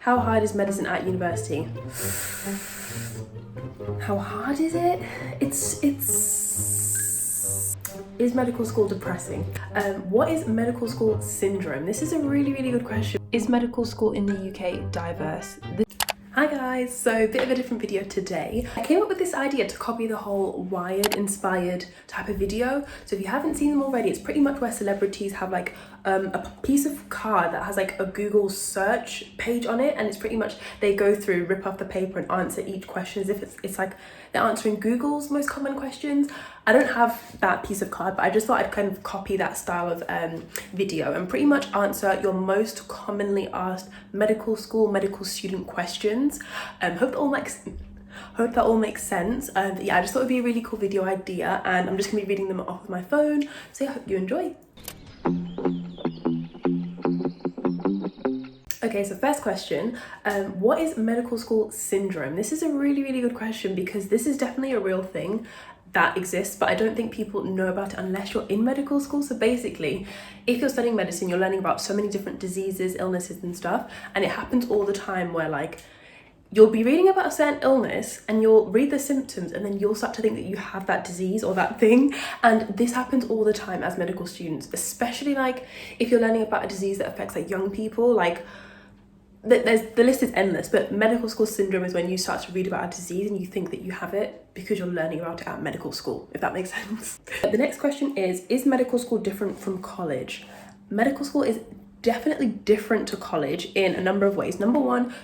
How hard is medicine at university? How hard is it? Is medical school depressing? What is medical school syndrome? This is a really good question. Is medical school in the UK diverse? Hi guys, so a bit of a different video today. I came up with this idea to copy the whole Wired inspired type of video. So if you haven't seen them already, it's pretty much where celebrities have like a piece of card that has like a Google search page on it, and it's pretty much they go through, rip off the paper and answer each question as if it's like they're answering Google's most common questions. I don't have that piece of card, but I just thought I'd kind of copy that style of video and pretty much answer your most commonly asked medical student questions. Hope that all makes sense. Yeah, I just thought it'd be a really cool video idea, and I'm just gonna be reading them off of my phone. So yeah, I hope you enjoy. Okay, so first question, what is medical school syndrome? This is a really good question because this is definitely a real thing that exists, but I don't think people know about it unless you're in medical school. So basically, if you're studying medicine, you're learning about so many different diseases, illnesses and stuff, and it happens all the time where like you'll be reading about a certain illness and you'll read the symptoms and then you'll start to think that you have that disease or that thing. And this happens all the time as medical students, especially like if you're learning about a disease that affects like young people. Like the list is endless, but medical school syndrome is when you start to read about a disease and you think that you have it because you're learning about it at medical school, if that makes sense. The next question is medical school different from college? Medical school is definitely different to college in a number of ways. Number one,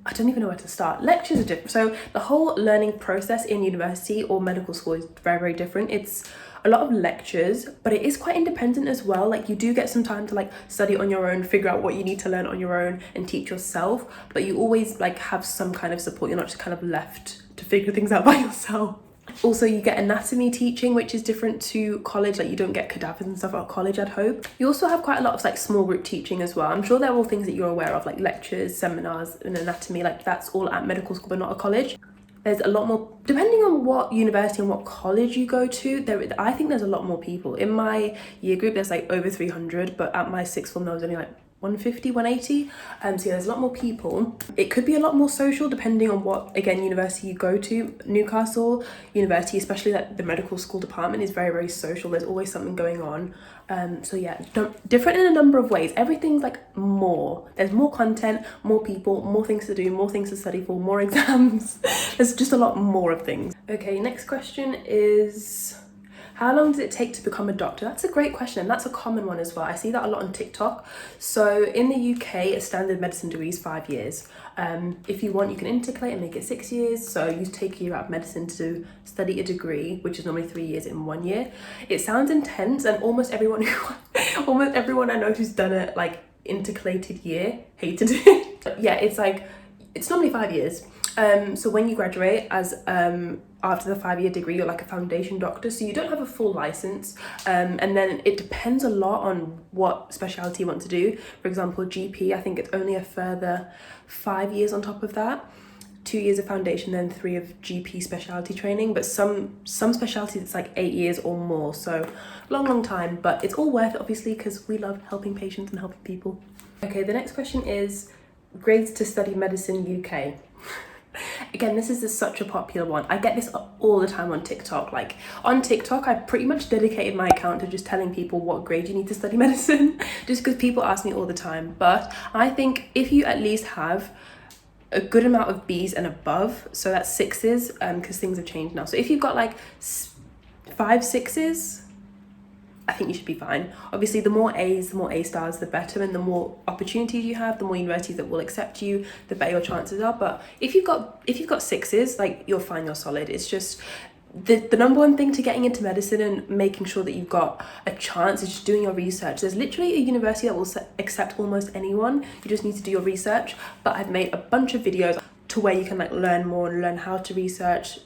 I don't even know where to start. Lectures are different. So the whole learning process in university or medical school is very different. It's a lot of lectures, but it is quite independent as well. Like you do get some time to like study on your own, figure out what you need to learn on your own and teach yourself, but you always like have some kind of support. You're not just kind of left to figure things out by yourself. Also, you get anatomy teaching, which is different to college. Like you don't get cadavers and stuff at college, I'd hope. You also have quite a lot of like small group teaching as well. I'm sure they're all things that you're aware of, like lectures, seminars and anatomy. Like that's all at medical school, but not at college. There's a lot more, depending on what university and what college you go to, I think there's a lot more people. In my year group, there's like over 300, but at my sixth form, there was only like 150, 180. So yeah, there's a lot more people. It could be a lot more social depending on what, again, university you go to. Newcastle University, especially like the medical school department, is very social. There's always something going on. So yeah, different in a number of ways. Everything's like more. There's more content, more people, more things to do, more things to study for, more exams. There's just a lot more of things. Okay, next question is, how long does it take to become a doctor? That's a great question, and that's a common one as well. I see that a lot on TikTok. So in the UK, a standard medicine degree is 5 years. If you want, you can intercalate and make it 6 years. So you take a year out of medicine to study a degree, which is normally 3 years in 1 year. It sounds intense, and almost everyone I know who's done a like intercalated year hated it. But yeah, it's normally 5 years. So when you graduate as after the 5-year degree, you're like a foundation doctor, so you don't have a full license, and then it depends a lot on what specialty you want to do. For example, GP, I think it's only a further 5 years on top of that. 2 years of foundation, then 3 of GP specialty training, but some specialties it's like 8 years or more, so long time, but it's all worth it obviously because we love helping patients and helping people. Okay, the next question is grades to study medicine UK. Again, this is such a popular one. I get this all the time on TikTok. Like on TikTok, I pretty much dedicated my account to just telling people what grade you need to study medicine, just because people ask me all the time. But I think if you at least have a good amount of B's and above, so that's 6s, because things have changed now. So if you've got like 5 6s, I think you should be fine. Obviously, the more A's, the more A stars, the better, and the more opportunities you have, the more universities that will accept you, the better your chances are. But if you've got 6s, like you're fine, you're solid. It's just the number one thing to getting into medicine and making sure that you've got a chance is just doing your research. There's literally a university that will accept almost anyone. You just need to do your research. But I've made a bunch of videos to where you can like learn more and learn how to research,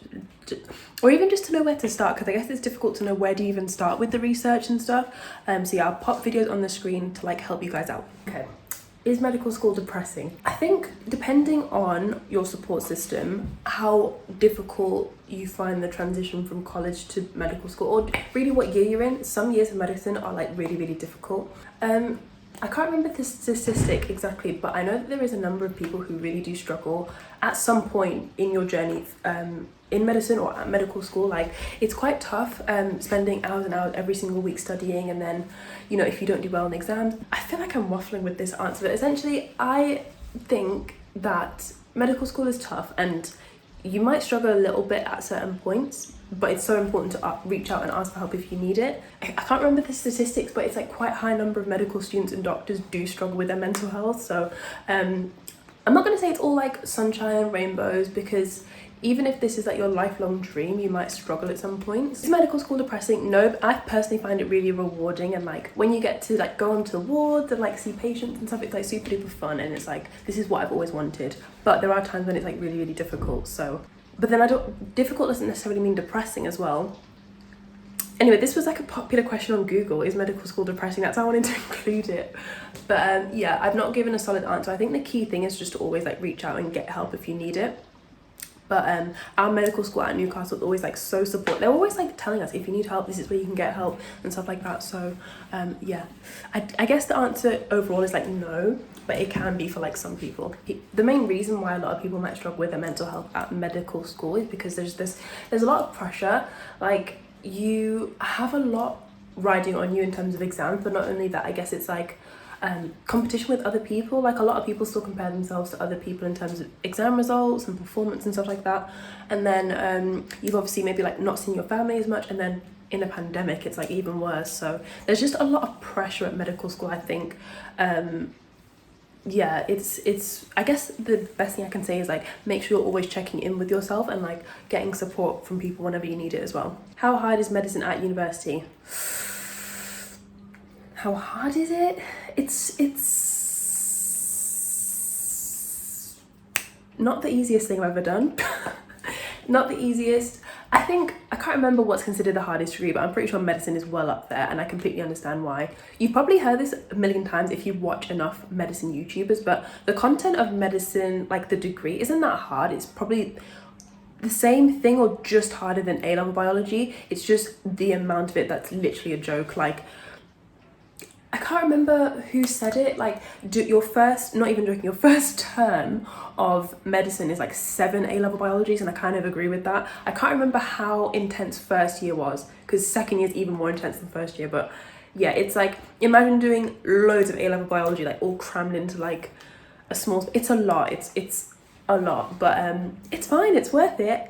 or even just to know where to start, because I guess it's difficult to know where to even start with the research and stuff. So yeah, I'll pop videos on the screen to like help you guys out. Okay, is medical school depressing? I think depending on your support system, how difficult you find the transition from college to medical school, or really what year you're in. Some years of medicine are like really difficult. I can't remember the statistic exactly, but I know that there is a number of people who really do struggle at some point in your journey in medicine or at medical school. Like, it's quite tough spending hours and hours every single week studying, and then, you know, if you don't do well in the exams. I feel like I'm waffling with this answer, but essentially I think that medical school is tough and you might struggle a little bit at certain points, but it's so important to reach out and ask for help if you need it. I can't remember the statistics, but it's like quite a high number of medical students and doctors do struggle with their mental health. So I'm not going to say it's all like sunshine and rainbows, because even if this is like your lifelong dream, you might struggle at some points. Is medical school depressing? No, I personally find it really rewarding, and like when you get to like go onto the wards and like see patients and stuff, it's like super duper fun, and it's like, this is what I've always wanted. But there are times when it's like really, really difficult. So, but then difficult doesn't necessarily mean depressing as well. Anyway, this was like a popular question on Google, is medical school depressing? That's how I wanted to include it. But yeah, I've not given a solid answer. I think the key thing is just to always like reach out and get help if you need it. But our medical school at Newcastle is always like so supportive. They're always like telling us, if you need help, this is where you can get help and stuff like that. So yeah, I guess the answer overall is like no, but it can be for like some people. The main reason why a lot of people might struggle with their mental health at medical school is because there's a lot of pressure. Like, you have a lot riding on you in terms of exams, but not only that, I guess it's like competition with other people. Like, a lot of people still compare themselves to other people in terms of exam results and performance and stuff like that. And then you've obviously maybe like not seen your family as much, and then in a pandemic it's like even worse. So there's just a lot of pressure at medical school, I think. Yeah, it's I guess the best thing I can say is like, make sure you're always checking in with yourself and like getting support from people whenever you need it as well. How hard is medicine at university? How hard is it? It's not the easiest thing I've ever done. Not the easiest. I think, I can't remember what's considered the hardest degree, but I'm pretty sure medicine is well up there, and I completely understand why. You've probably heard this a million times if you watch enough medicine YouTubers, but the content of medicine, like the degree, isn't that hard. It's probably the same thing or just harder than A-level biology. It's just the amount of it that's literally a joke. Like, I can't remember who said it, like, your first, not even joking, your first term of medicine is like 7 A-level biologies, and I kind of agree with that. I can't remember how intense first year was, because second year is even more intense than first year, but yeah, it's like, imagine doing loads of A-level biology, like all crammed into like a small, it's a lot, it's a lot, but it's fine, it's worth it.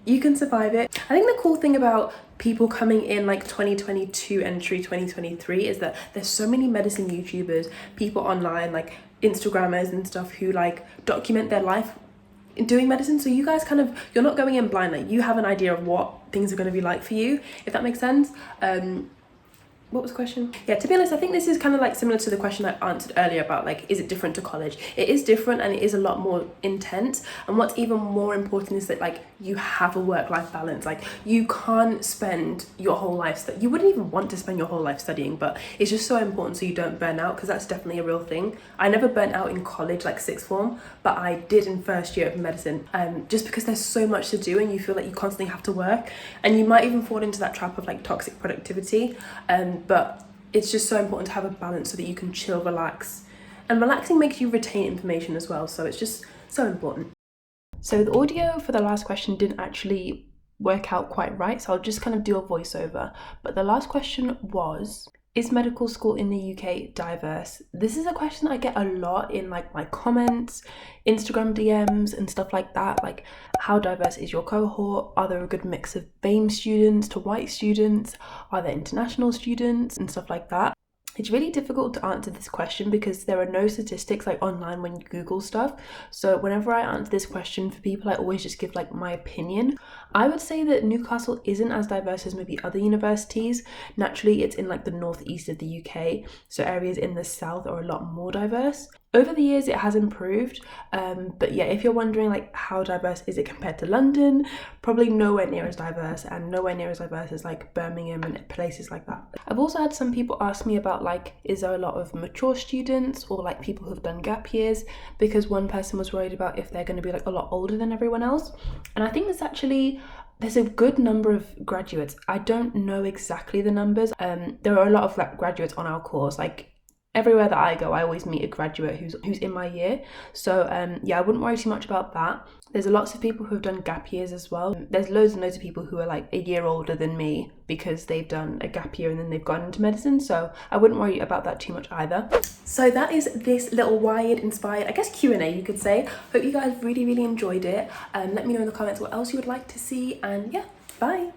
You can survive it. I think the cool thing about people coming in like 2022 entry 2023 is that there's so many medicine YouTubers, people online, like Instagrammers and stuff, who like document their life in doing medicine. So you guys you're not going in blind, like you have an idea of what things are going to be like for you, if that makes sense. What was the question? Yeah, to be honest, I think this is kind of like similar to the question I answered earlier about like, is it different to college? It is different, and it is a lot more intense. And what's even more important is that like, you have a work-life balance. Like, you can't spend your whole life you wouldn't even want to spend your whole life studying, but it's just so important so you don't burn out, because that's definitely a real thing. I never burnt out in college, like sixth form, but I did in first year of medicine, just because there's so much to do and you feel like you constantly have to work, and you might even fall into that trap of like toxic productivity. But it's just so important to have a balance so that you can chill, relax, and relaxing makes you retain information as well. So it's just so important. So the audio for the last question didn't actually work out quite right, so I'll just kind of do a voiceover. But the last question was, is medical school in the UK diverse? This is a question I get a lot in like my comments, Instagram DMs and stuff like that. Like, how diverse is your cohort? Are there a good mix of BAME students to white students? Are there international students and stuff like that? It's really difficult to answer this question because there are no statistics like online when you Google stuff. So whenever I answer this question for people, I always just give like my opinion. I would say that Newcastle isn't as diverse as maybe other universities. Naturally, it's in like the northeast of the UK, so areas in the south are a lot more diverse. Over the years, it has improved, but yeah, if you're wondering like how diverse is it compared to London, probably nowhere near as diverse, and nowhere near as diverse as like Birmingham and places like that. I've also had some people ask me about like, is there a lot of mature students or like people who've done gap years, because one person was worried about if they're going to be like a lot older than everyone else. And I think there's a good number of graduates. I don't know exactly the numbers. There are a lot of like graduates on our course, like everywhere that I go, I always meet a graduate who's in my year. So yeah, I wouldn't worry too much about that. There's lots of people who have done gap years as well. There's loads and loads of people who are like a year older than me because they've done a gap year and then they've gone into medicine. So I wouldn't worry about that too much either. So that is this little Wired inspired, I guess, Q&A you could say. Hope you guys really enjoyed it. Let me know in the comments what else you would like to see, and yeah, bye.